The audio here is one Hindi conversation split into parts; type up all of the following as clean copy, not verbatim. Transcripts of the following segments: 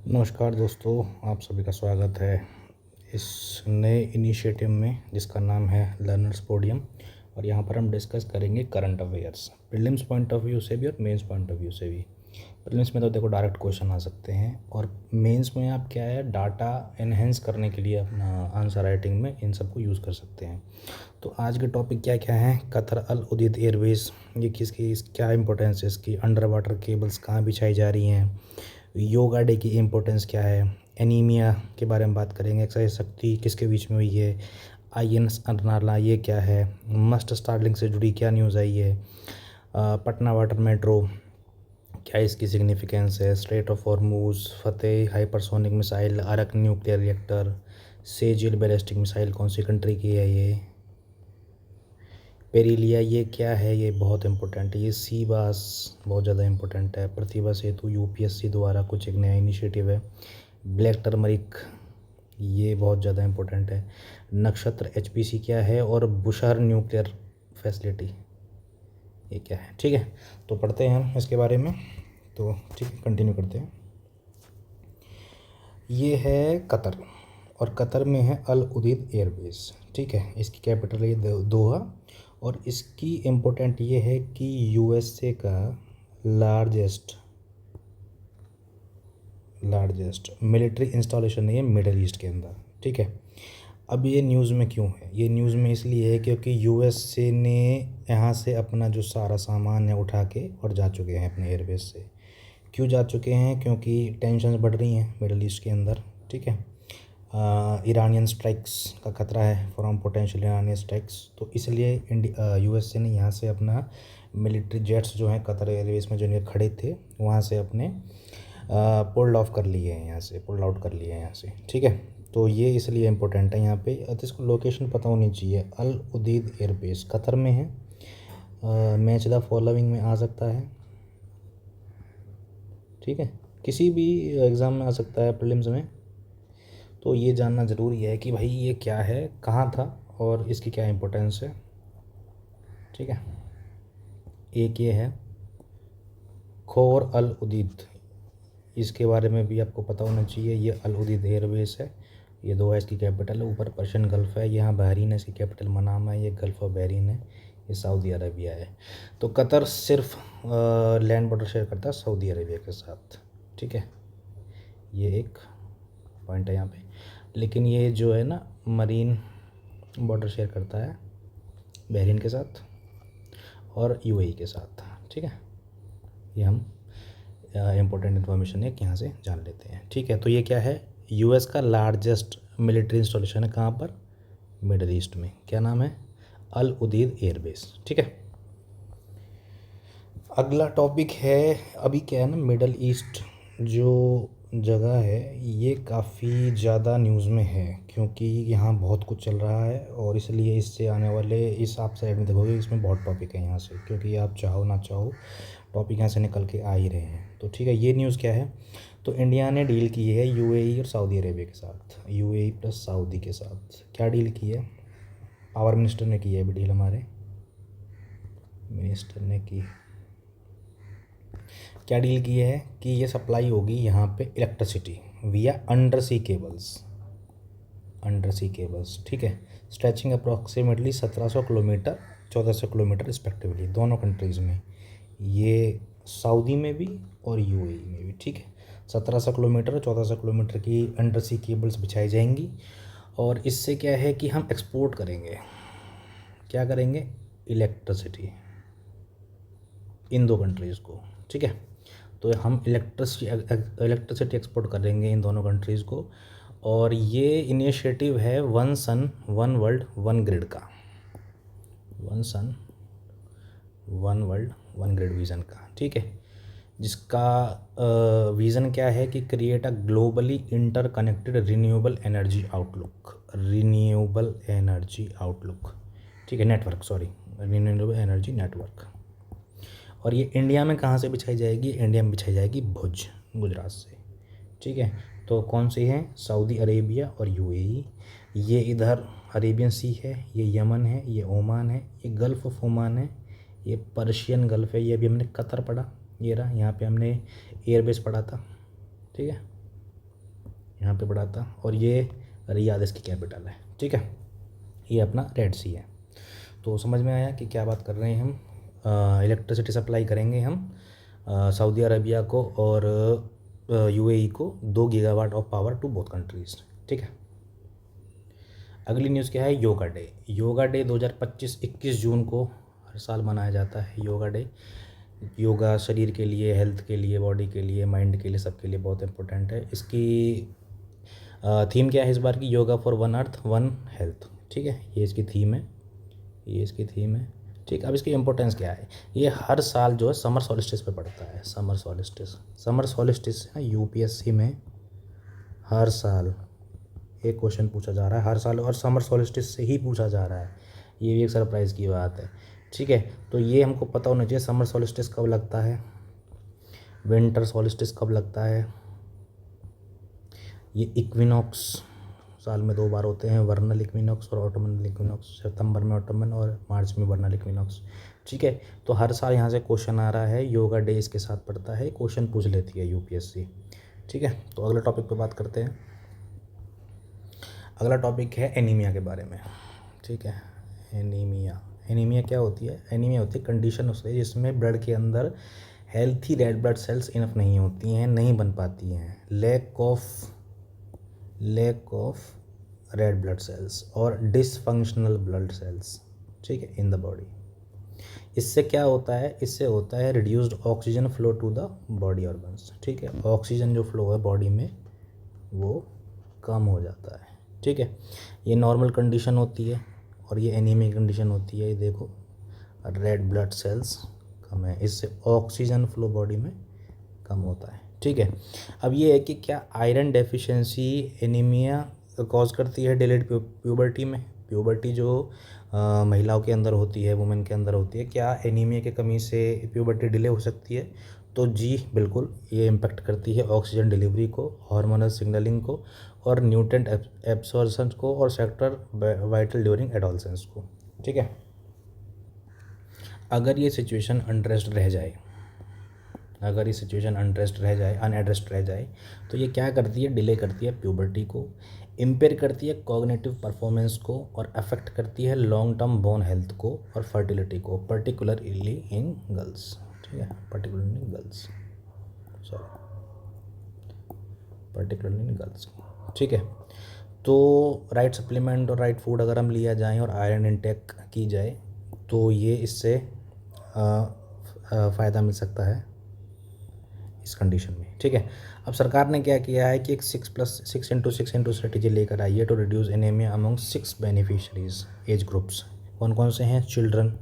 नमस्कार दोस्तों, आप सभी का स्वागत है इस नए इनिशिएटिव में जिसका नाम है लर्नर्स पोडियम। और यहाँ पर हम डिस्कस करेंगे current affairs, prelims point of view से भी और मेंस पॉइंट ऑफ व्यू से भी। प्रीलिम्स में तो देखो डायरेक्ट क्वेश्चन आ सकते हैं, और मेंस में आप क्या है डाटा एनहेंस करने के लिए अपना आंसर राइटिंग में इन सबको यूज़ कर सकते हैं। तो आज के टॉपिक क्या क्या हैं? कतर अल उदीद एयरवेज, ये क्या इंपॉर्टेंस है इसकी, अंडर वाटर केबल्स कहाँ बिछाई जा रही हैं, योगा डे की इम्पोर्टेंस क्या है, एनीमिया के बारे में बात करेंगे, एक्सरसाइज शक्ति किसके बीच में हुई है, आईएनएस अर्नाला ये क्या है, मस्ट स्टारलिंक से जुड़ी क्या न्यूज़ आई है, पटना वाटर मेट्रो क्या इसकी सिग्निफिकेंस है, strait of Hormuz, Fateh hypersonic missile, Arak nuclear reactor, Sejjil ballistic missile कौन सी कंट्री की है, ये पेरिलिया ये क्या है, ये बहुत इंपॉर्टेंट है, ये सी बास बहुत ज़्यादा इंपॉर्टेंट है, प्रतिभा सेतु यूपीएससी द्वारा कुछ एक नया इनिशिएटिव है, ब्लैक टर्मरिक ये बहुत ज़्यादा इंपॉर्टेंट है, नक्षत्र एचपीसी क्या है, और बुशहर न्यूक्लियर फैसिलिटी ये क्या है। ठीक है, तो पढ़ते हैं हम इसके बारे में। तो ठीक है, कंटिन्यू करते हैं। ये है कतर, और कतर में है अल उदीद एयरबेस। ठीक है, इसकी कैपिटल है दोहा, और इसकी इम्पोर्टेंट ये है कि यूएसए का लार्जेस्ट मिलिट्री इंस्टॉलेशन है ये मिडल ईस्ट के अंदर। ठीक है, अब ये न्यूज़ में क्यों है? ये न्यूज़ में इसलिए है क्योंकि यूएसए ने यहाँ से अपना जो सारा सामान है उठा के और जा चुके हैं अपने एयरबेस से। क्यों जा चुके हैं? क्योंकि टेंशन बढ़ रही हैं मिडल ईस्ट के अंदर। ठीक है, ईरानियन स्ट्राइक्स का खतरा है, फ्रॉम पोटेंशियल ईरानियन स्ट्राइक्स, तो इसलिए यूएसए ने यहाँ से अपना मिलिट्री जेट्स जो हैं कतर एयरवेज में जो खड़े थे वहाँ से अपने पुल्ड ऑफ कर लिए हैं, यहाँ से पुल्ड आउट कर लिए हैं यहाँ से। ठीक है, तो ये इसलिए इम्पोर्टेंट है यहाँ पे, तो इसको लोकेशन पता होनी चाहिए। अल उदीद एयरबेस कतर में है, मैच द फॉलोइंग में आ सकता है। ठीक है, किसी भी एग्ज़ाम में आ सकता है, प्रीलिम्स में। तो ये जानना ज़रूरी है कि भाई ये क्या है, कहाँ था, और इसकी क्या इम्पोर्टेंस है। ठीक है, एक ये है खोर अल उदीद, इसके बारे में भी आपको पता होना चाहिए। ये अल उदीद एयरबेस है, ये दो है, इसकी कैपिटल है, ऊपर पर्शियन गल्फ़ है, यहाँ बहरीन है, इसकी कैपिटल मनामा है, ये गल्फ़ ऑफ बहरीन है, ये सऊदी अरबिया है। तो कतर सिर्फ लैंड बॉर्डर शेयर करता है सऊदी अरबिया के साथ। ठीक है, ये एक पॉइंट है यहाँ पे, लेकिन ये जो है ना मरीन बॉर्डर शेयर करता है बहरीन के साथ और यूएई के साथ। ठीक है, ये हम इम्पोर्टेंट इन्फॉर्मेशन है कि यहाँ से जान लेते हैं। ठीक है, तो ये क्या है, यूएस का लार्जेस्ट मिलिट्री इंस्टॉलेशन है, कहाँ पर? मिडल ईस्ट में। क्या नाम है? अल उदीद एयरबेस। ठीक है, अगला टॉपिक है, अभी क्या है ना, मिडल ईस्ट जो जगह है ये काफ़ी ज़्यादा न्यूज़ में है, क्योंकि यहाँ बहुत कुछ चल रहा है, और इसलिए इससे आने वाले, इस आप साइड में देखोगे इसमें बहुत टॉपिक है यहाँ से, क्योंकि आप चाहो ना चाहो टॉपिक यहाँ से निकल के आ ही रहे हैं। तो ठीक है, ये न्यूज़ क्या है, तो इंडिया ने डील की है यूएई और सऊदी अरेबिया के साथ, यूएई प्लस सऊदी के साथ। क्या डील की है? पावर मिनिस्टर ने की है अभी डील, हमारे मिनिस्टर ने की। क्या डील की है कि ये सप्लाई होगी यहाँ पे इलेक्ट्रिसिटी विया अंडर सी केबल्स। ठीक है, stretching approximately 1700 kilometre 1400 kilometre respectively, दोनों कंट्रीज़ में, ये सऊदी में भी और यूएई में भी। ठीक है, 1700 किलोमीटर और 1400 किलोमीटर की अंडर सी केबल्स बिछाई जाएंगी, और इससे क्या है कि हम एक्सपोर्ट करेंगे, क्या करेंगे, इलेक्ट्रिसिटी इन दो कंट्रीज़ को। ठीक है, तो हम इलेक्ट्रिसिटी एक्सपोर्ट करेंगे इन दोनों कंट्रीज़ को, और ये इनिशिएटिव है one sun one world one grid का, one sun one world one grid vision का। ठीक है, जिसका विज़न क्या है कि create a globally interconnected renewable energy outlook. ठीक है, रिन्यूएबल एनर्जी नेटवर्क। और ये इंडिया में कहाँ से बिछाई जाएगी? इंडिया में बिछाई जाएगी भुज, गुजरात से। ठीक है, तो कौन सी हैं? सऊदी अरेबिया और यूएई। ये इधर अरेबियन सी है, ये यमन है, ये ओमान है, ये गल्फ़ ऑफ ओमान है, ये पर्शियन गल्फ़ है, ये अभी हमने कतर पढ़ा, ये रहा, यहाँ पे हमने एयरबेस पढ़ा था। ठीक है, यहाँ पे पड़ा था, और ये रियाद इसकी कैपिटल है। ठीक है, ये अपना रेड सी है। तो समझ में आया कि क्या बात कर रहे हैं हम। इलेक्ट्रिसिटी सप्लाई करेंगे हम सऊदी अरबिया को और यूएई को 2 gigawatt of power to both countries. ठीक है, अगली न्यूज़ क्या है, योगा डे। योगा डे 2025 21 जून को हर साल मनाया जाता है योगा डे। योगा शरीर के लिए, हेल्थ के लिए, बॉडी के लिए, माइंड के लिए, सबके लिए बहुत इंपॉर्टेंट है। इसकी थीम क्या है इस बार की, yoga for one earth one health. ठीक है, ये इसकी थीम है, ये इसकी थीम है। ठीक, अब इसकी इम्पोर्टेंस क्या है, ये हर साल जो है समर सॉलिस्टिस पे पड़ता है। समर सॉलिस्टिस है यूपीएससी में हर साल एक क्वेश्चन पूछा जा रहा है हर साल, और समर सॉलिस्टिस से ही पूछा जा रहा है। ये भी एक सरप्राइज़ की बात है। ठीक है, तो ये हमको पता होना चाहिए समर सॉलिस्टिस कब लगता है, विंटर सॉलिस्टिस कब लगता है। ये इक्विनॉक्स साल में 2 बार होते हैं, वर्नल इक्विनॉक्स और ऑटोमनल इक्विनॉक्स। सितंबर में ऑटोमन और मार्च में वर्नल इक्विनॉक्स। ठीक है, तो हर साल यहाँ से क्वेश्चन आ रहा है, योगा डे इसके साथ पड़ता है, क्वेश्चन पूछ लेती है यूपीएससी। ठीक है, तो अगला टॉपिक पे बात करते हैं। अगला टॉपिक है एनीमिया के बारे में। ठीक है, एनीमिया क्या होती है, एनीमिया होती है कंडीशन होती है जिसमें ब्लड के अंदर healthy red blood cells enough नहीं होती हैं, नहीं बन पाती हैं। Lack of red blood cells और डिसफंक्शनल ब्लड सेल्स। ठीक है, इन द बॉडी। इससे क्या होता है, इससे होता है reduced oxygen flow to the body organs. ठीक है, ऑक्सीजन जो फ्लो है बॉडी में वो कम हो जाता है। ठीक है, ये नॉर्मल कंडीशन होती है और ये एनीमिक कंडीशन होती है। ये देखो, रेड ब्लड सेल्स कम है, इससे ऑक्सीजन फ्लो बॉडी में कम होता है। ठीक है, अब ये है कि क्या आयरन डेफिशिएंसी एनीमिया कॉज करती है डिलेड प्यूबर्टी में। प्यूबर्टी जो महिलाओं के अंदर होती है, वुमेन के अंदर होती है, क्या एनीमिया की कमी से प्यूबर्टी डिले हो सकती है। तो जी बिल्कुल, ये इम्पेक्ट करती है ऑक्सीजन डिलीवरी को, हार्मोनल सिग्नलिंग को, और न्यूट्रेंट एब्सॉर्प्शन को, और सेक्टर वाइटल ड्यूरिंग एडोलसेंस को। ठीक है, अगर ये सिचुएशन अनरेस्ट रह जाए, अनएड्रेस्ड रह जाए, तो ये क्या करती है, डिले करती है प्यूबर्टी को, इम्पेयर करती है कॉग्निटिव परफॉर्मेंस को, और अफेक्ट करती है लॉन्ग टर्म बोन हेल्थ को और फर्टिलिटी को, पर्टिकुलरली इन गर्ल्स। ठीक है, पर्टिकुलरली इन गर्ल्स। ठीक है, तो राइट सप्लीमेंट और राइट फूड अगर हम लिया जाएँ और आयरन इंटेक की जाए तो ये इससे फ़ायदा मिल सकता है इस कंडीशन में। ठीक है, अब सरकार ने क्या किया है कि एक 6+6x6 स्ट्रेटेजी लेकर आई है to reduce anaemia among 6 beneficiaries age groups. कौन कौन से हैं, चिल्ड्रन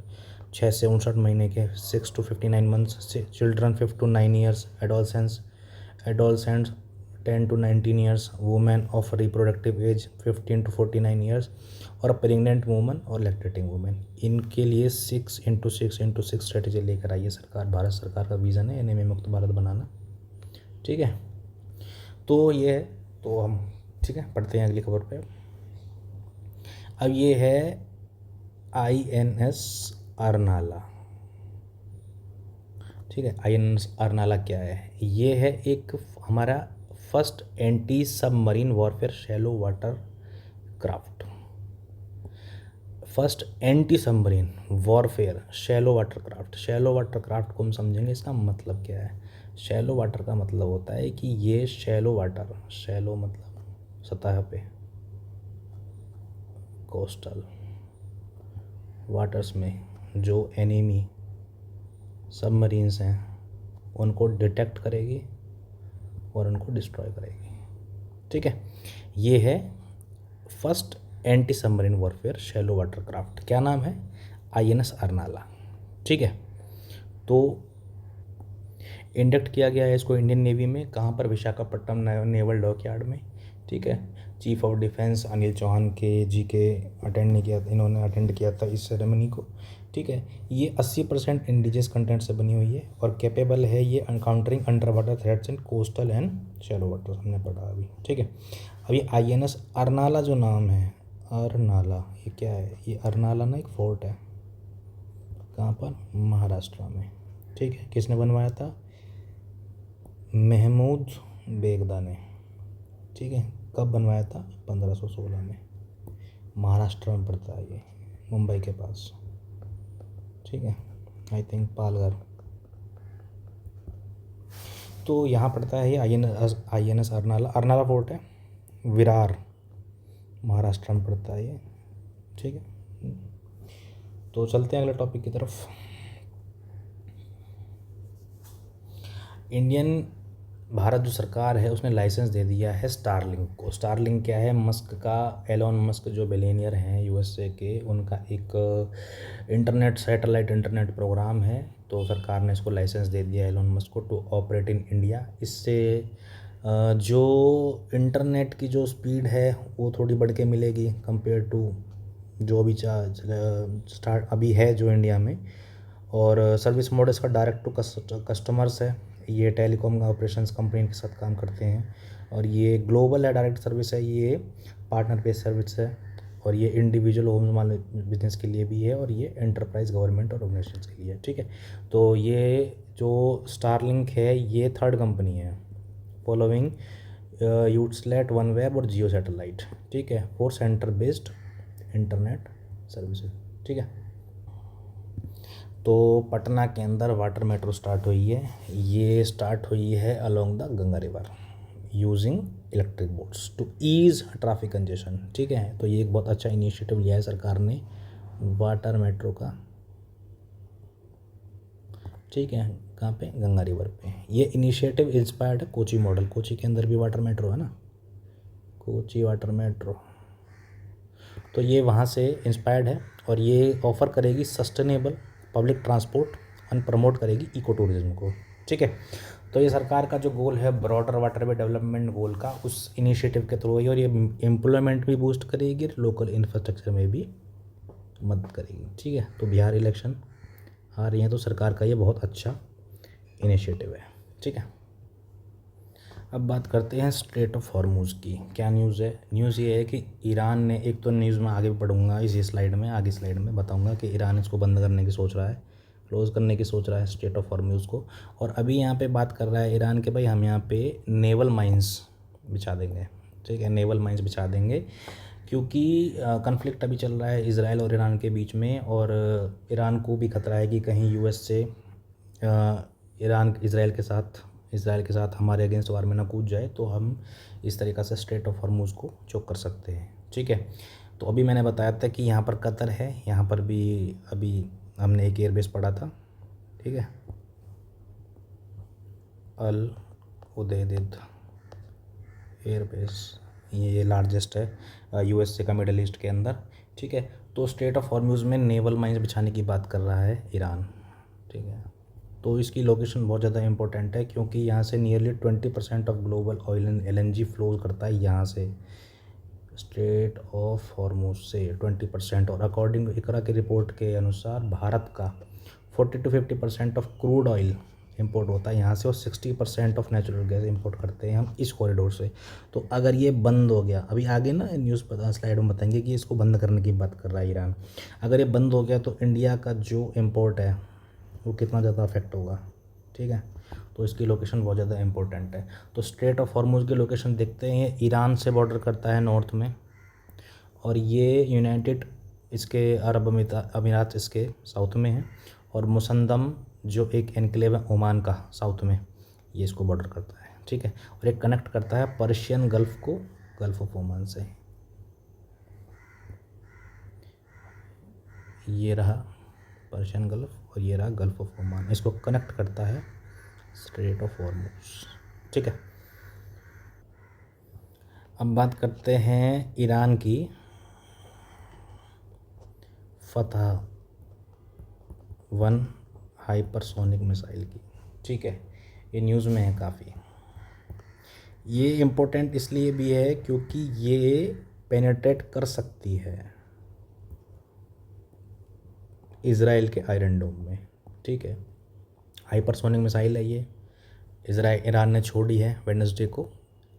6 से 59 महीने के, 6 to 59 months, children 5 to 9 years, adolescents 10 to 19 years, women of reproductive age 15 to 49 years, और प्रेग्नेंट वुमेन और लैक्टेटिंग वुमेन। इनके लिए 6x6 स्ट्रेटेजी लेकर आई है सरकार। भारत सरकार का विज़न है एनीमिया मुक्त भारत बनाना। ठीक है, तो ये है, तो हम ठीक है पढ़ते हैं अगली खबर पे। अब ये है INS अरनाला। ठीक है, INS अरनाला क्या है, ये है एक हमारा first anti submarine warfare shallow water craft. First anti submarine warfare shallow water craft. Shallow water craft को हम समझेंगे, इसका मतलब क्या है। शैलो वाटर का मतलब होता है कि ये शैलो वाटर, शैलो मतलब सतह पे, कोस्टल वाटर्स में जो एनिमी सबमरीन्स हैं उनको डिटेक्ट करेगी और उनको डिस्ट्रॉय करेगी। ठीक है, ये है first anti submarine warfare shallow water craft. क्या नाम है, INS अरनाला। ठीक है, तो इंडक्ट किया गया है इसको इंडियन नेवी में। कहाँ पर, विशाखापट्टनम नेवल डॉकयार्ड में। ठीक है, chief of defence Anil Chauhan के अटेंड नहीं किया, इन्होंने अटेंड किया था इस सेरेमनी को। ठीक है, ये 80% इंडिजियस कंटेंट से बनी हुई है और कैपेबल है ये encountering under water threats in coastal and shallow water, हमने पढ़ा अभी। ठीक है, अभी INS अरनाला जो नाम है, अरनाला ये क्या है, ये अरनाला ना एक फोर्ट है, कहाँ पर, महाराष्ट्र में। ठीक है, किसने बनवाया था, महमूद बेगदा ने। ठीक है। कब बनवाया था? 1516 में। महाराष्ट्र में पड़ता है ये, मुंबई के पास। ठीक है, आई थिंक पालघर। तो यहाँ पड़ता है ये I N S Arnala. Arnala fort है विरार, महाराष्ट्र में पड़ता है ये। ठीक है, तो चलते हैं अगले टॉपिक की तरफ। इंडियन भारत जो सरकार है उसने लाइसेंस दे दिया है स्टारलिंक को। स्टारलिंक क्या है? मस्क का, एलॉन मस्क जो बिलियनियर हैं यूएसए के, उनका एक इंटरनेट, सैटेलाइट इंटरनेट प्रोग्राम है। तो सरकार ने इसको लाइसेंस दे दिया एलॉन मस्क को टू ऑपरेट इन इंडिया। इससे जो इंटरनेट की जो स्पीड है वो थोड़ी बढ़ के मिलेगी कंपेयर टू जो अभी स्टार्ट अभी है जो इंडिया में। और सर्विस मॉडल इसका डायरेक्ट टू कस्टमर्स है। ये टेलीकॉम ऑपरेशंस कंपनी के साथ काम करते हैं और ये ग्लोबल है, डायरेक्ट सर्विस है, ये पार्टनर बेस्ड सर्विस है। और ये इंडिविजुअल होम वाले बिजनेस के लिए भी है और ये एंटरप्राइज, गवर्नमेंट और ऑर्गेनाइजेशंस के लिए है। ठीक है, तो ये जो स्टारलिंक है ये थर्ड कंपनी है फॉलोइंग यूट्सलेट, वनवेब और जियो सैटेलाइट। ठीक है, for centre based internet services. ठीक है, तो पटना के अंदर वाटर मेट्रो स्टार्ट हुई है। ये स्टार्ट हुई है along the Ganga river using electric boats to ease traffic congestion. ठीक है, तो ये एक बहुत अच्छा इनिशिएटिव लिया है सरकार ने वाटर मेट्रो का। ठीक है, कहाँ पे? गंगा रिवर पे। ये इनिशिएटिव इंस्पायर्ड है कोची मॉडल। कोची के अंदर भी वाटर मेट्रो है ना, कोची वाटर मेट्रो। तो ये वहाँ से इंस्पायर्ड है और ये ऑफ़र करेगी sustainable public transport and promote करेगी इको टूरिज्म को। ठीक है, तो ये सरकार का जो गोल है ब्रॉडर वाटरवे डेवलपमेंट गोल का, उस इनिशिएटिव के थ्रू है और ये एम्प्लॉयमेंट भी बूस्ट करेगी, लोकल इंफ्रास्ट्रक्चर में भी मदद करेगी। ठीक है, तो बिहार इलेक्शन आ रही हैं तो सरकार का ये बहुत अच्छा इनिशिएटिव है। ठीक है, अब बात करते हैं स्ट्रेट ऑफ हॉर्मुज़ की। क्या न्यूज़ है? न्यूज़ ये है कि ईरान ने, एक तो न्यूज़ में आगे पढ़ूंगा इसी स्लाइड में, आगे स्लाइड में बताऊंगा कि ईरान इसको बंद करने की सोच रहा है, क्लोज़ करने की सोच रहा है स्ट्रेट ऑफ हॉर्मुज़ को। और अभी यहाँ पे बात कर रहा है ईरान के भाई हम यहाँ पे नेवल माइंस बिछा देंगे। ठीक है, नेवल माइंस बिछा देंगे क्योंकि कन्फ्लिक्ट अभी चल रहा है इजराइल और ईरान के बीच में। और ईरान को भी खतरा है कि कहीं यूएस से ईरान इसराइल के साथ हमारे अगेंस्ट वार में ना कूद जाए, तो हम इस तरीक़ा से स्ट्रेट ऑफ हॉर्मुज़ को चोक कर सकते हैं। ठीक है, तो अभी मैंने बताया था कि यहाँ पर कतर है, यहाँ पर भी अभी हमने एक एयरबेस पढ़ा था। ठीक है, अल उदैद एयरबेस, ये लार्जेस्ट है यूएसए का मिडल ईस्ट के अंदर। ठीक है, तो स्ट्रेट ऑफ हॉर्मुज़ में नेवल माइंस बिछाने की बात कर रहा है ईरान। ठीक है, तो इसकी लोकेशन बहुत ज़्यादा इंपॉर्टेंट है क्योंकि यहाँ से nearly 20% of global oil and LNG flows करता है यहाँ से, स्ट्रेट ऑफ हॉर्मुज़ से 20%। और अकॉर्डिंग टू इकरा की रिपोर्ट के अनुसार भारत का 40 to 50% of crude oil import होता है यहाँ से और 60% ऑफ नेचुरल गैस इंपोर्ट करते हैं हम इस कॉरिडोर से। तो अगर ये बंद हो गया, अभी आगे ना न्यूज़ स्लाइड में बताएंगे कि इसको बंद करने की बात कर रहा है ईरान, अगर ये बंद हो गया तो इंडिया का जो इम्पोर्ट है वो कितना ज़्यादा अफेक्ट होगा। ठीक है, तो इसकी लोकेशन बहुत ज़्यादा इंपॉर्टेंट है। तो स्ट्रेट ऑफ हॉर्मुज़ की लोकेशन देखते हैं, ईरान से बॉर्डर करता है नॉर्थ में और ये यूनाइटेड इसके अरब अमीरात इसके साउथ में है और मुसंदम जो एक एनक्लेव है ओमान का साउथ में, ये इसको बॉर्डर करता है। ठीक है, और ये कनेक्ट करता है पर्शियन गल्फ़ को गल्फ़ ऑफ ओमान से। ये रहा पर्शियन गल्फ़ और ये रहा गल्फ़ ऑफ ओमान, इसको कनेक्ट करता है स्ट्रेट ऑफ हॉर्मुज़। ठीक है, अब बात करते हैं ईरान की फतह 1 हाइपरसोनिक मिसाइल की। ठीक है, ये न्यूज़ में है काफ़ी। ये इम्पोर्टेंट इसलिए भी है क्योंकि ये पेनेट्रेट कर सकती है इज़राइल के आयरन डोम में। ठीक है, हाइपरसोनिक मिसाइल है ये, ईरान ने छोड़ी है वेडनेसडे को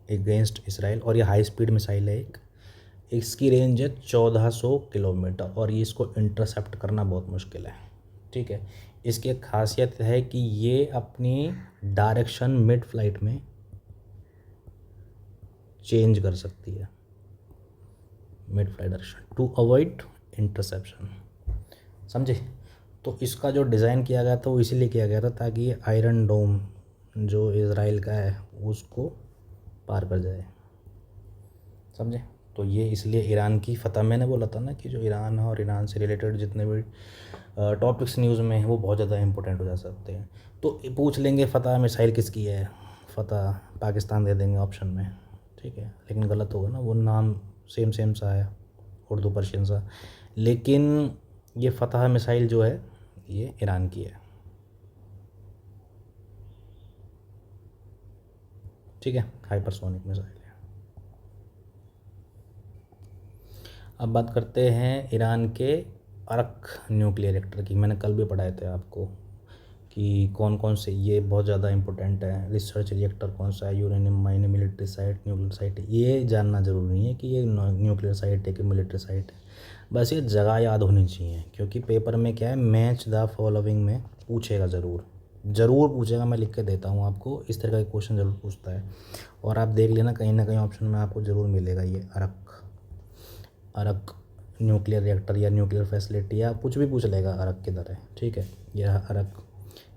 अगेंस्ट इसराइल और ये हाई स्पीड मिसाइल है एक, इसकी रेंज है 1400 किलोमीटर और ये इसको इंटरसेप्ट करना बहुत मुश्किल है। ठीक है, इसकी एक खासियत है कि ये अपनी डायरेक्शन मिड फ्लाइट में चेंज कर सकती है mid flight direction to avoid interception. समझे? तो इसका जो डिज़ाइन किया गया था वो इसीलिए किया गया था ताकि ये आयरन डोम जो इज़राइल का है उसको पार कर जाए। समझे? तो ये इसलिए ईरान की फ़तह, मैंने बोला था ना कि जो ईरान है और ईरान से रिलेटेड जितने भी टॉपिक्स न्यूज़ में हैं वो बहुत ज़्यादा इंपॉर्टेंट हो जा सकते हैं। तो पूछ लेंगे फ़तह मिसाइल किसकी है, फ़तह पाकिस्तान दे देंगे ऑप्शन में, ठीक है, लेकिन गलत होगा ना, वो नाम सेम सेम सा है, उर्दू पर्शियन सा। लेकिन ये फ़तह मिसाइल जो है ये ईरान की है, ठीक है, हाइपरसोनिक मिसाइल है। अब बात करते हैं ईरान के अर्क न्यूक्लियर रिएक्टर की। मैंने कल भी पढ़ाए थे आपको कि कौन कौन से, ये बहुत ज़्यादा इंपॉर्टेंट है। रिसर्च रिएक्टर कौन सा है, uranium mine, military site, nuclear site. ये जानना ज़रूरी नहीं है कि ये न्यूक्लियर साइट है कि मिलिट्री साइट है, बस ये जगह याद होनी चाहिए, क्योंकि पेपर में क्या है, मैच द फॉलोइंग में पूछेगा, ज़रूर पूछेगा। मैं लिख के देता हूँ आपको, इस तरह का क्वेश्चन ज़रूर पूछता है। और आप देख लेना कहीं ना कहीं ऑप्शन में आपको ज़रूर मिलेगा ये अर्क न्यूक्लियर रिएक्टर या न्यूक्लियर फैसिलिटी, या कुछ भी पूछ लेगा अर्क किधर है, ठीक है। ये रहा अर्क,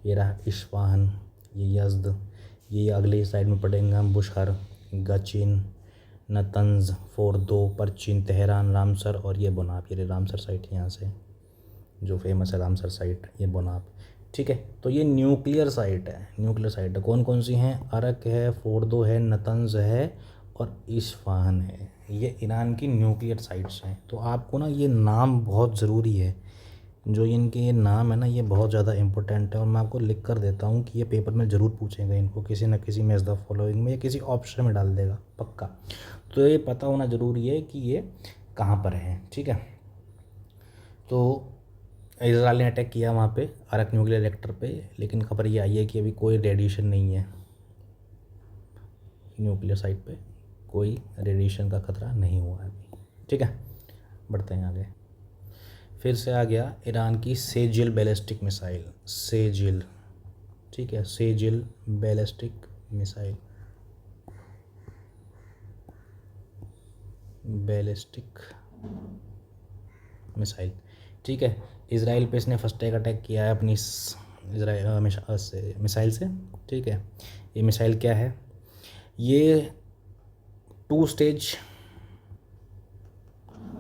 ये रहा इस्फहान, ये यज़्द, ये अगली साइड में पढ़ेंगे हम बुशहर, गचिन, नतंज, फोर्दो, परचीन, तेहरान, रामसर और ये बोनाप। ये रामसर साइट यहाँ से जो फेमस है, रामसर साइट, ये बोनाप, ठीक है। तो ये न्यूक्लियर साइट है। कौन कौन सी हैं, अर्क है, फोर्दो है, नतंज है और इस्फहान है। ये ईरान की न्यूक्लियर साइट्स हैं। तो आपको ना ये नाम बहुत ज़रूरी है, जो इनके ये नाम है ना, ये बहुत ज़्यादा इंपॉर्टेंट है। और मैं आपको लिख कर देता हूँ कि ये पेपर में ज़रूर पूछेगा इनको, किसी न किसी मैच द फॉलोइंग में या किसी ऑप्शन में डाल देगा पक्का। तो ये पता होना ज़रूरी है कि ये कहाँ पर है, ठीक है। तो इजराइल ने अटैक किया वहाँ पे अर्क न्यूक्लियर रिएक्टर पे, लेकिन खबर ये आई है कि अभी कोई रेडिएशन नहीं है न्यूक्लियर साइट पे, कोई रेडिएशन का खतरा नहीं हुआ है अभी, ठीक है। बढ़ते हैं आगे। फिर से आ गया ईरान की सेजिल बैलिस्टिक मिसाइल, सेजिल, ठीक है, Sejjil ballistic missile, ballistic missile, ठीक है। इजराइल पे इसने फर्स्ट अटैक किया है अपनी मिसाइल से, ठीक है। ये मिसाइल क्या है, ये 2 stage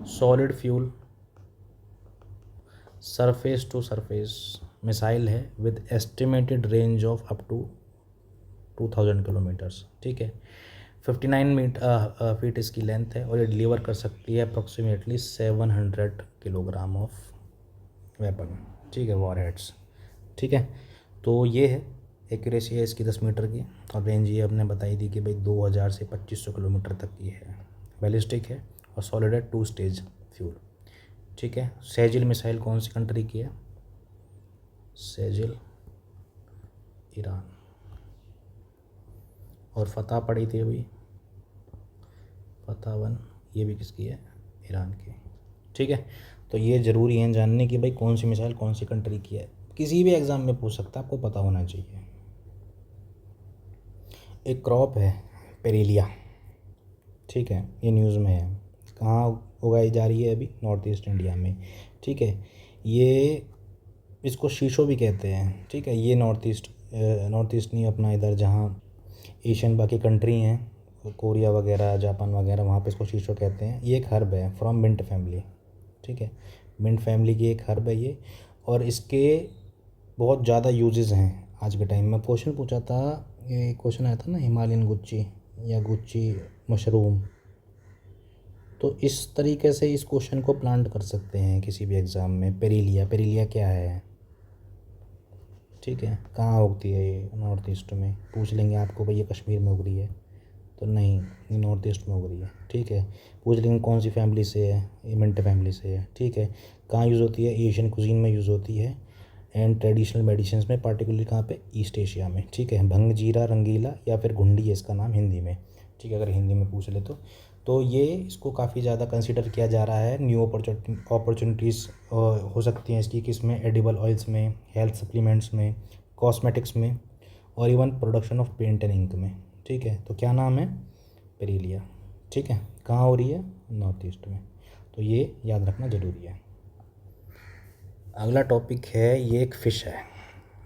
solid fuel surface to surface missile है with estimated range of up to 2000 kilometres, ठीक है। 59 फीट इसकी लेंथ है और ये डिलीवर कर सकती है अप्रॉक्सीमेटली 700 किलोग्राम ऑफ वेपन, ठीक है, वॉरहेड्स, ठीक है। तो ये है एक्यूरेसी है इसकी 10 मीटर की, और रेंज ये हमने बताई थी कि भाई 2000 से 2500 किलोमीटर तक की है। बैलिस्टिक है और सॉलिड है, 2 स्टेज फ्यूल, ठीक है। सेजिल मिसाइल कौन सी कंट्री की है, सेजिल ईरान। और फतह पड़ी थी अभी, फतह 1, ये भी किसकी है, ईरान की, ठीक है। तो ये ज़रूरी है जानने की भाई कौन सी मिसाइल कौन सी कंट्री की है, किसी भी एग्ज़ाम में पूछ सकता है, आपको पता होना चाहिए। एक क्रॉप है पेरीलिया, ठीक है, ये न्यूज़ में है, कहाँ उगाई जा रही है अभी, नॉर्थ ईस्ट इंडिया में, ठीक है। ये इसको शीशो भी कहते हैं, ठीक है। ये नॉर्थ ईस्ट नहीं, अपना इधर जहाँ एशियन बाकी कंट्री हैं, कोरिया वगैरह, जापान वगैरह, वहाँ पे इसको शीशो कहते हैं। ये एक हर्ब है फ्रॉम मिंट फैमिली, ठीक है, मिंट फैमिली की एक हर्ब है ये। और इसके बहुत ज़्यादा यूजेस हैं आज के टाइम में। क्वेश्चन पूछा था, ये क्वेश्चन आया था ना, हिमालयन गुच्ची या गुच्ची मशरूम, तो इस तरीके से इस क्वेश्चन को प्लांट कर सकते हैं किसी भी एग्ज़ाम में। पेरीलिया क्या है, ठीक है, कहाँ उगती है ये, नॉर्थ ईस्ट में। पूछ लेंगे आपको भाई ये कश्मीर में उग रही है, तो नहीं, ये नॉर्थ ईस्ट में उग रही है, ठीक है। पूछ लेंगे कौन सी फैमिली से है, ये मिंट फैमिली से है, ठीक है। कहाँ यूज़ होती है, एशियन कुजीन में यूज़ होती है, एंड ट्रेडिशनल मेडिसिन में, पार्टिकुलरली कहाँ पे, ईस्ट एशिया में, ठीक है। भंग, जीरा, रंगीला या फिर घुंडी है इसका नाम हिंदी में, ठीक है, अगर हिंदी में पूछ ले तो ये इसको काफ़ी ज़्यादा कंसिडर किया जा रहा है। न्यू अपॉर्चुनिटीज़ हो सकती हैं इसकी, किसमें, एडिबल ऑयल्स में, हेल्थ सप्लीमेंट्स में, कॉस्मेटिक्स में और even production of paint and ink में, ठीक है। तो क्या नाम है, पेरीलिया। ठीक है, कहाँ हो रही है? नॉर्थ ईस्ट में। तो ये याद रखना ज़रूरी है। अगला टॉपिक है, ये एक फ़िश है,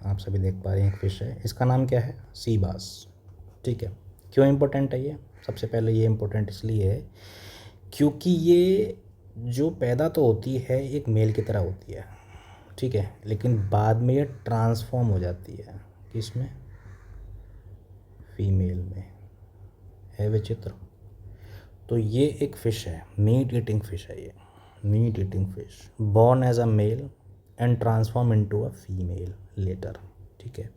आप सभी देख पा रहे हैं, एक फ़िश है, इसका नाम क्या है? सी बास। ठीक है, क्यों इम्पोर्टेंट है ये? सबसे पहले ये इम्पोर्टेंट इसलिए है क्योंकि ये जो पैदा तो होती है एक मेल की तरह होती है, ठीक है, लेकिन बाद में ये ट्रांसफॉर्म हो जाती है किसमें? फीमेल में। है विचित्र। तो ये एक फ़िश है, मीट ईटिंग फ़िश है ये, meat eating fish, born as a male and transform into a female later. ठीक है,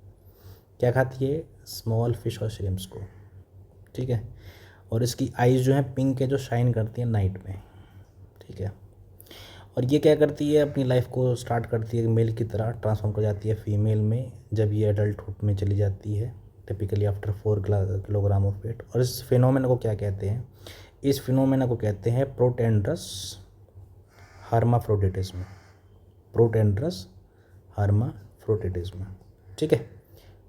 क्या खाती है? स्मॉल फिश और श्रिम्प्स को। ठीक है, और इसकी आइज़ जो है पिंक है, जो शाइन करती है नाइट में। ठीक है, और ये क्या करती है? अपनी लाइफ को स्टार्ट करती है मेल की तरह, ट्रांसफॉर्म कर जाती है फीमेल में जब ये एडल्टहुड में चली जाती है, typically after 4 kilogram of weight. और इस फिनोमेना को क्या कहते हैं? इस फिनोमेना को कहते हैं प्रोटेंड्रस हर्माफ्रोडिटिज्म। प्रोटेंड्रस हर्माफ्रोडिटिज्म। ठीक है,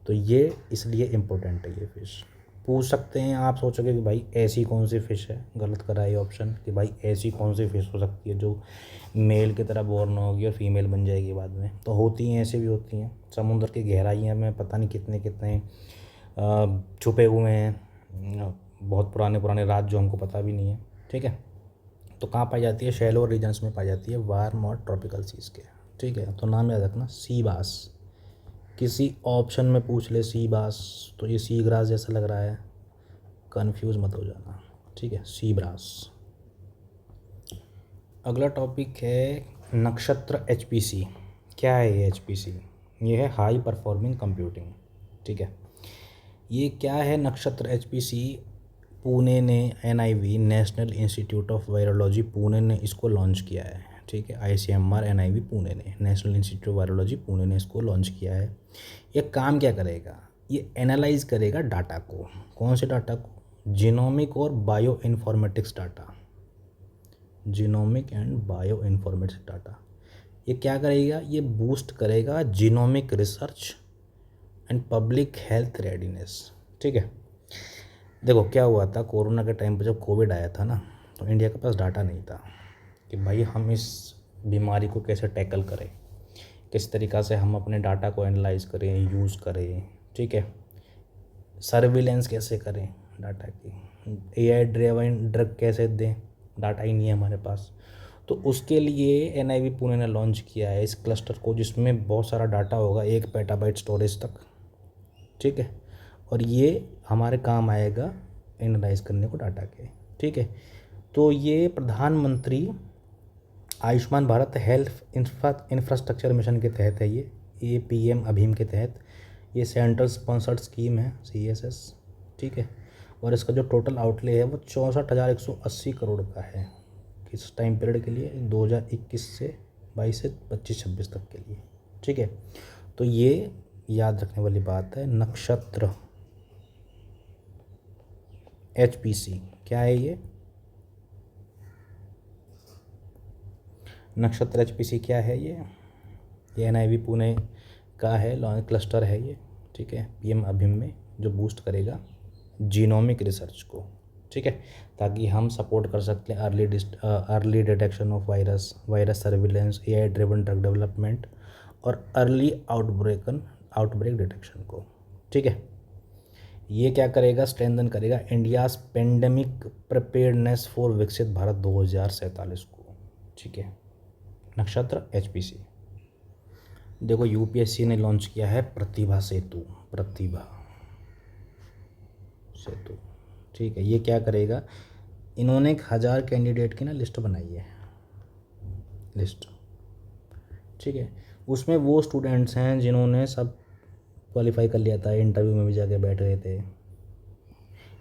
तो ये इसलिए इम्पोर्टेंट है ये फ़िश। पूछ सकते हैं, आप सोचोगे कि भाई ऐसी कौन सी फ़िश है, गलत करा है ऑप्शन, कि भाई ऐसी कौन सी फ़िश हो सकती है जो मेल की तरह बॉर्न होगी और फीमेल बन जाएगी बाद में? तो होती हैं, ऐसे भी होती हैं। समुद्र की गहराइयों में पता नहीं कितने कितने छुपे हुए हैं, बहुत पुराने पुराने राज जो हमको पता भी नहीं है। ठीक है, तो कहाँ पाई जाती है? शैलो रीजन्स में पाई जाती है, वार्म और ट्रॉपिकल सीज़ के। ठीक है, तो नाम याद रखना, सी बास। किसी ऑप्शन में पूछ ले सी बास तो ये सी ग्रास जैसा लग रहा है, कंफ्यूज मत हो जाना। ठीक है, सी ब्रास। अगला टॉपिक है नक्षत्र HPC। क्या है ये HPC? ये है हाई परफॉर्मिंग कंप्यूटिंग। ठीक है, ये क्या है नक्षत्र HPC? पुणे ने, NIV national institute of virology Pune ने इसको लॉन्च किया है। ठीक है, ICMR NIV पुणे ने, national institute of virology Pune ने इसको लॉन्च किया है। ये काम क्या करेगा? ये एनालाइज करेगा डाटा को। कौन से डाटा को? जीनोमिक और bio informatics data, genomic and bio informatics data. ये क्या करेगा? ये बूस्ट करेगा genomic research and public health readiness. ठीक है, देखो क्या हुआ था कोरोना के टाइम पे, जब कोविड आया था ना, तो इंडिया के पास डाटा नहीं था कि भाई हम इस बीमारी को कैसे टैकल करें, किस तरीक़ा से हम अपने डाटा को एनालाइज करें, यूज़ करें। ठीक है, सर्विलेंस कैसे करें डाटा की, AI ड्रिवन ड्रग कैसे दें, डाटा ही नहीं है हमारे पास। तो उसके लिए NIV पुणे ने लॉन्च किया है इस क्लस्टर को, जिसमें बहुत सारा डाटा होगा, 1 पेटाबाइट स्टोरेज तक। ठीक है, और ये हमारे काम आएगा एनालाइज करने को डाटा के। ठीक है, तो ये प्रधानमंत्री Ayushman Bharat health infrastructure mission के तहत है ये PM अभीम के तहत ये सेंट्रल स्पॉन्सर्ड स्कीम है, CSS। ठीक है, और इसका जो टोटल आउटले है वो 64,180 करोड़ का है। किस टाइम पीरियड के लिए? 2021 से 22 से 25-26 तक के लिए। ठीक है, तो ये याद रखने वाली बात है। नक्षत्र HPC क्या है ये? नक्षत्र HPC क्या है ये NIV पुणे का है, लॉन्च क्लस्टर है ये। ठीक है, PM अभिम में, जो बूस्ट करेगा जीनोमिक रिसर्च को। ठीक है, ताकि हम सपोर्ट कर सकते हैं early detection of virus surveillance, AI driven drug development और अर्ली आउटब्रेक डिटेक्शन को। ठीक है, ये क्या करेगा? स्ट्रेंथन करेगा इंडियाज़ पेंडेमिक प्रिपेयर्डनेस फॉर विकसित भारत 2047 को। ठीक है, नक्षत्र HPC। देखो UPSC ने लॉन्च किया है प्रतिभा सेतु, प्रतिभा सेतु। ठीक है, ये क्या करेगा? इन्होंने 1000 कैंडिडेट की ना लिस्ट बनाई है, लिस्ट। ठीक है, उसमें वो स्टूडेंट्स हैं जिन्होंने सब क्वालिफाई कर लिया था, इंटरव्यू में भी जाके बैठ गए थे,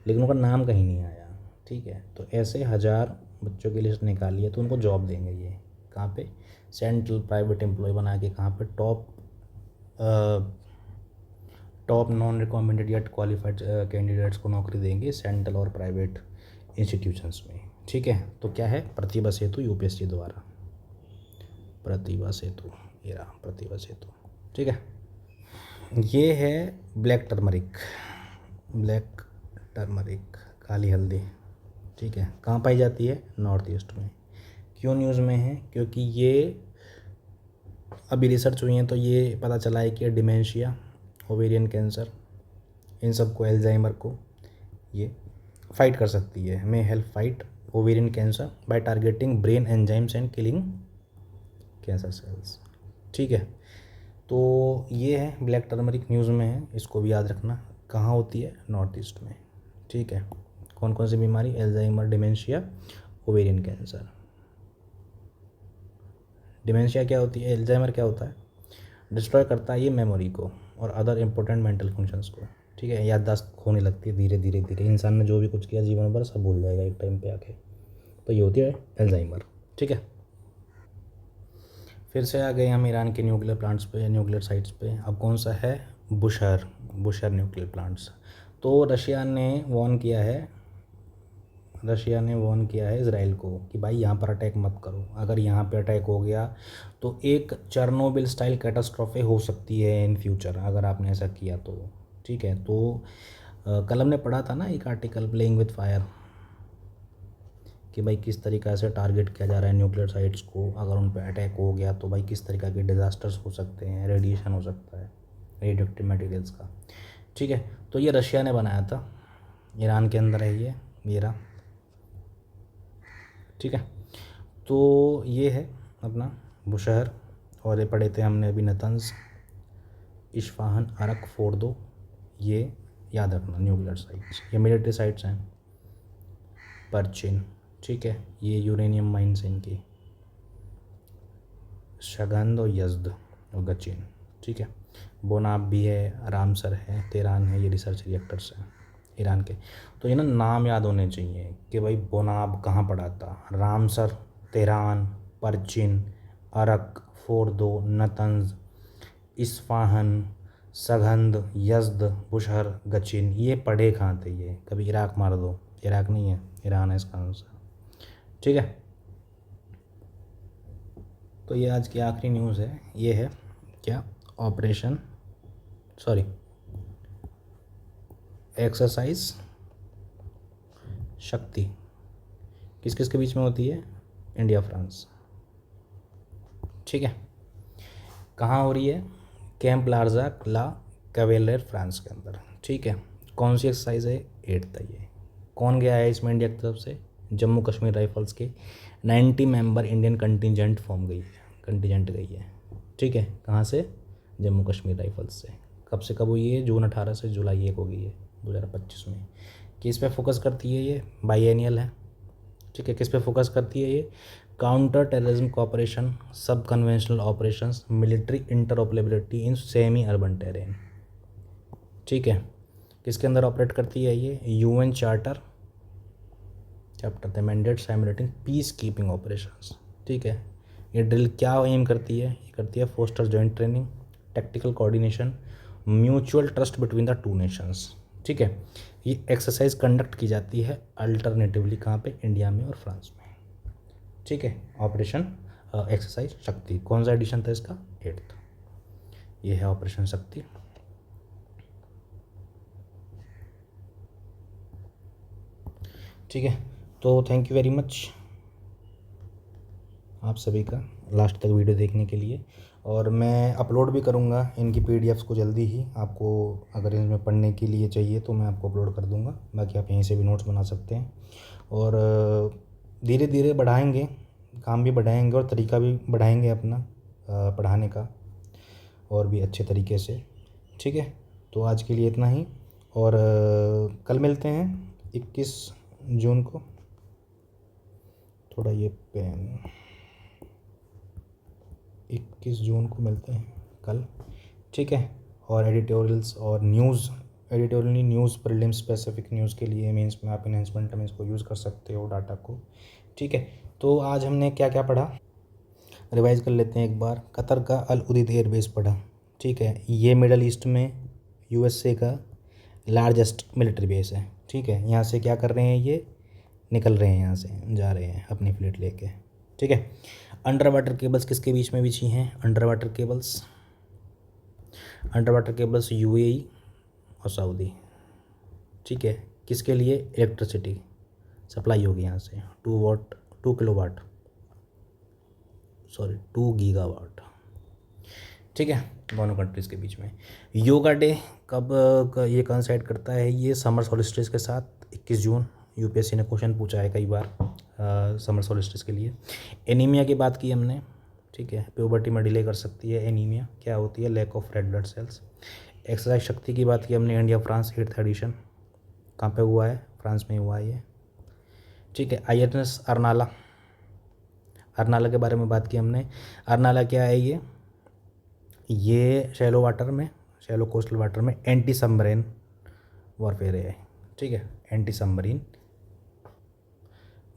लेकिन उनका नाम कहीं नहीं आया। ठीक है, तो ऐसे 1000 बच्चों की लिस्ट निकाली है, तो उनको जॉब देंगे ये। कहाँ पे? सेंट्रल प्राइवेट एम्प्लॉय बना के। कहाँ पे? टॉप नॉन रिकमेंडेड या क्वालिफाइड कैंडिडेट्स को नौकरी देंगे सेंट्रल और प्राइवेट इंस्टीट्यूशंस में। ठीक है, तो क्या है? प्रतिभा सेतु, UPSC द्वारा प्रतिभा सेतु, ये रहा प्रतिभा सेतु। ठीक है, ये है ब्लैक टर्मरिक, काली हल्दी। ठीक है, कहाँ पाई जाती है? नॉर्थ ईस्ट में। क्यों न्यूज़ में है? क्योंकि ये अभी रिसर्च हुई है तो ये पता चला है कि डिमेंशिया, ओवेरियन कैंसर, इन सब को, एल्जाइमर को ये फाइट कर सकती है। May help fight ovarian cancer by targeting brain enzymes and killing cancer cells. ठीक है, तो ये है ब्लैक टर्मरिक, न्यूज़ में है, इसको भी याद रखना। कहाँ होती है? नॉर्थ ईस्ट में। ठीक है, कौन कौन सी बीमारी? Alzheimer, dementia, ovarian cancer. Dementia क्या होती है? एल्जाइमर क्या होता है? डिस्ट्रॉय करता है ये मेमोरी को और अदर इंपॉर्टेंट मेंटल फंक्शंस को। ठीक है, याददाश्त खोने लगती है धीरे धीरे धीरे, इंसान ने जो भी कुछ किया जीवन भर सब भूल जाएगा एक टाइम पे आके। तो ये होती है एल्जाइमर। ठीक है, फिर से आ गए हम ईरान के न्यूक्लियर प्लांट्स पे, न्यूक्लियर साइट्स पे। अब कौन सा है? Bushehr, Bushehr nuclear plants. तो रशिया ने वॉर्न किया है इसराइल को कि भाई यहाँ पर अटैक मत करो। अगर यहाँ पे अटैक हो गया तो एक चेरनोबिल स्टाइल कैटास्ट्रॉफे हो सकती है इन फ्यूचर, अगर आपने ऐसा किया तो। ठीक है, तो कल हमने पढ़ा था ना एक आर्टिकल, प्लेइंग विद फायर, कि भाई किस तरीक़ा से टारगेट किया जा रहा है न्यूक्लियर साइट्स को। अगर उन पर अटैक हो गया तो भाई किस तरीक़ा के डिज़ास्टर्स हो सकते हैं, रेडिएशन हो सकता है, रेडियोएक्टिव मटेरियल्स का। ठीक है, तो ये रशिया ने बनाया था, ईरान के अंदर है ये रहा। ठीक है, तो ये है अपना बुशहर। और ये पढ़े थे हमने अभी नतंज, इस्फहान, अरक, फोर्दो, ये याद रखना न्यूक्लियर साइट्स। ये मिलिट्री साइट्स हैं। परचिन, ठीक है, ये यूरेनियम माइंस इनकी, शगंध और यज़द और गचिन। ठीक है, बोनाब भी है, रामसर है, तेहरान है, ये रिसर्च रिएक्टर्स हैं ईरान के। तो ये ना नाम याद होने चाहिए कि भाई बोनाब कहाँ पड़ा था, रामसर, तेहरान, परचिन, अरक, फोर्दो, नतंज, इस्फाहन, सगंध, यज़द, बुशहर, गचिन, ये पढ़े कहाँ थे? ये कभी इराक मार दो, इराक नहीं है, ईरान है इसका आंसर। ठीक है, तो ये आज की आखिरी न्यूज़ है। ये है क्या? ऑपरेशन एक्सरसाइज शक्ति। किस किस के बीच में होती है? India France. ठीक है, कहाँ हो रही है? कैंप लार्जा ला कैवेलर, फ्रांस के अंदर। ठीक है, कौन सी एक्सरसाइज है? 8th है ये। कौन गया है इसमें इंडिया की तरफ से? जम्मू कश्मीर राइफल्स के 90 मेंबर इंडियन कंटिजेंट गई है। ठीक है, कहाँ से? जम्मू कश्मीर राइफल्स से। कब से कब हुई है? जून 18 से जुलाई 1 हो गई है 2025 में। किस पे फोकस करती है ये? बाईएनियल है। ठीक है, किस पे फोकस करती है ये? Counter terrorism cooperation, sub conventional operations, military interoperability in semi urban terrain. ठीक है, किसके अंदर ऑपरेट करती है ये? UN charter chapter the mandate simulating peace keeping operations. ठीक है, ये ड्रिल क्या एम करती है? ये करती है foster joint training, tactical coordination, mutual trust between the two nations. ठीक है, ये एक्सरसाइज कंडक्ट की जाती है अल्टरनेटिवली कहाँ पे? इंडिया में और फ्रांस में। ठीक है, ऑपरेशन एक्सरसाइज शक्ति। कौन सा एडिशन था इसका? 8th। ये है ऑपरेशन शक्ति। ठीक है, तो थैंक यू वेरी मच आप सभी का लास्ट तक वीडियो देखने के लिए। और मैं अपलोड भी करूँगा इनकी पीडीएफ्स को जल्दी ही। आपको अगर इनमें पढ़ने के लिए चाहिए तो मैं आपको अपलोड कर दूँगा, बाकी आप यहीं से भी नोट्स बना सकते हैं। और धीरे धीरे बढ़ाएंगे, काम भी बढ़ाएंगे और तरीका भी बढ़ाएंगे अपना पढ़ाने का, और भी अच्छे तरीके से। ठीक है, तो आज के लिए इतना ही। और कल मिलते हैं 21 जून को। थोड़ा ये पेन, 21 जून को मिलते हैं कल। ठीक है, और एडिटोरियल्स और editorial news prelim specific news के लिए मीन्स में आप इन्हेंसमेंट में इसको यूज़ कर सकते हो डाटा को। ठीक है, तो आज हमने क्या क्या पढ़ा, रिवाइज कर लेते हैं एक बार। कतर का अल उदीद एयरबेस पढ़ा। ठीक है, ये मिडल ईस्ट में यूएसए का लार्जेस्ट मिलिट्री बेस है। ठीक है, यहाँ से क्या कर रहे हैं? ये निकल रहे हैं, यहाँ से जा रहे हैं अपनी फ्लीट लेके। ठीक है, अंडर वाटर केबल्स किसके बीच में बिछी हैं? अंडर वाटर केबल्स यूएई और सऊदी। ठीक है, किसके लिए? इलेक्ट्रिसिटी सप्लाई होगी यहाँ से 2 गीगावाट। ठीक है, दोनों कंट्रीज़ के बीच में। योगा डे कब ये कंसाइड करता है, ये समर सोलिस्टिस के साथ 21 जून। यूपीएससी ने क्वेश्चन पूछा है कई बार समर सोलिस्टिस के लिए। एनीमिया की बात की हमने, ठीक है, प्यूबर्टी में डिले कर सकती है एनीमिया, क्या होती है, lack of red blood cells. Exercise Shakti की बात की हमने, इंडिया फ्रांस 8th एडिशन कहाँ पे हुआ है, फ्रांस में हुआ है ये। ठीक है, INS अरनाला, अरनाला के बारे में बात की हमने। अरनाला क्या है, ये शैलो कोस्टल वाटर में एंटी सबमरीन वॉरफेयर है। ठीक है, anti submarine.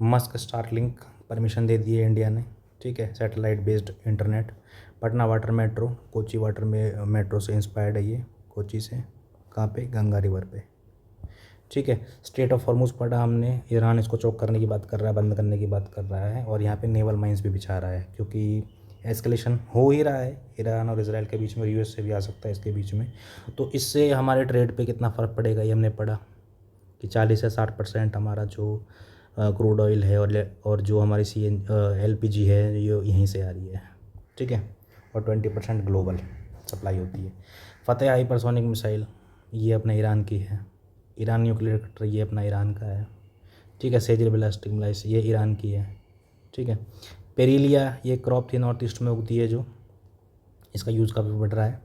Musk Starlink permission दे दी है इंडिया ने। ठीक है, satellite based internet. Patna water metro, Kochi water में मेट्रो से इंस्पायर्ड है ये, कोची से। कहाँ पे, गंगा रिवर पे। ठीक है, स्टेट ऑफ हॉर्मुज पढ़ा हमने, ईरान इसको चौक करने की बात कर रहा है, बंद करने की बात कर रहा है, और यहाँ पे नेवल माइंस भी बिछा रहा है, क्योंकि एस्केलेशन हो ही रहा है ईरान और इजराइल के बीच में, यूएस से भी आ सकता है इसके बीच में। तो इससे हमारे ट्रेड पे कितना फ़र्क पड़ेगा ये हमने पढ़ा कि 40 से 60% हमारा जो क्रूड ऑयल है और जो हमारी LPG है ये यहीं से आ रही है। ठीक है, और 20% ग्लोबल सप्लाई होती है। फतेह हाइपरसोनिक मिसाइल, ये अपना ईरान की है। ईरान न्यूक्लियर कटर, ये अपना ईरान का है। ठीक है, सेजल बैलिस्टिक मिसाइल, ये ईरान की है। ठीक है, पेरीलिया, ये क्रॉप थी नॉर्थ ईस्ट में उगती है जो, इसका यूज़ काफ़ी बढ़ रहा है।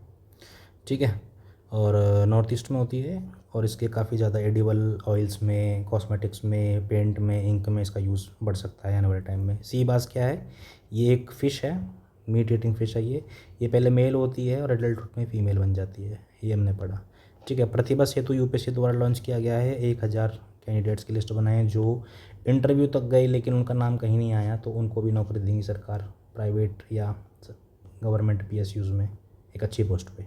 ठीक है, और नॉर्थ ईस्ट में होती है, और इसके काफ़ी ज़्यादा एडिबल ऑयल्स में, कॉस्मेटिक्स में, पेंट में, इंक में इसका यूज़ बढ़ सकता है आने वाले टाइम में। सी बास क्या है, ये एक फ़िश है, मीट ईटिंग फिश है ये पहले मेल होती है और एडल्टहुड में फीमेल बन जाती है, ये हमने पढ़ा। ठीक है, प्रतिभा सेतु यूपीएससी द्वारा लॉन्च किया गया है। 1000 कैंडिडेट्स की लिस्ट बनाए हैं जो इंटरव्यू तक गए लेकिन उनका नाम कहीं नहीं आया, तो उनको भी नौकरी देंगी सरकार, प्राइवेट या गवर्नमेंट PSUs में, एक अच्छी पोस्ट पे।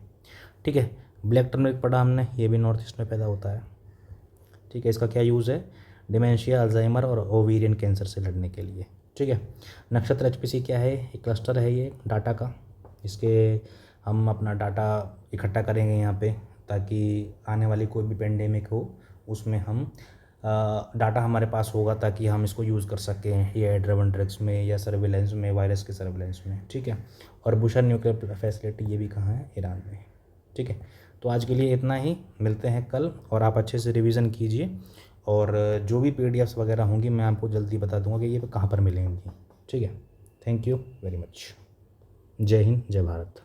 ठीक है, ब्लैक टर्मरिक पढ़ा हमने, ये भी नॉर्थ ईस्ट में पैदा होता है। ठीक है, इसका क्या यूज़ है, डिमेंशिया, अल्जाइमर और ओवेरियन कैंसर से लड़ने के लिए। ठीक है, नक्षत्र HPC क्या है, एक क्लस्टर है ये डाटा का, इसके हम अपना डाटा इकट्ठा करेंगे यहाँ पे, ताकि आने वाली कोई भी पेंडेमिक हो उसमें हम डाटा हमारे पास होगा, ताकि हम इसको यूज़ कर सकें या ड्रवन ड्रग्स में या सर्विलेंस में, वायरस के सर्विलेंस में। ठीक है, और बुशर न्यूक्लियर फैसिलिटी, ये भी कहाँ है, ईरान में। ठीक है, तो आज के लिए इतना ही, मिलते हैं कल, और आप अच्छे से रिवीजन कीजिए, और जो भी PDFs वगैरह होंगी मैं आपको जल्दी बता दूंगा कि ये कहाँ पर मिलेंगी। ठीक है, थैंक यू वेरी मच। जय हिंद, जय भारत।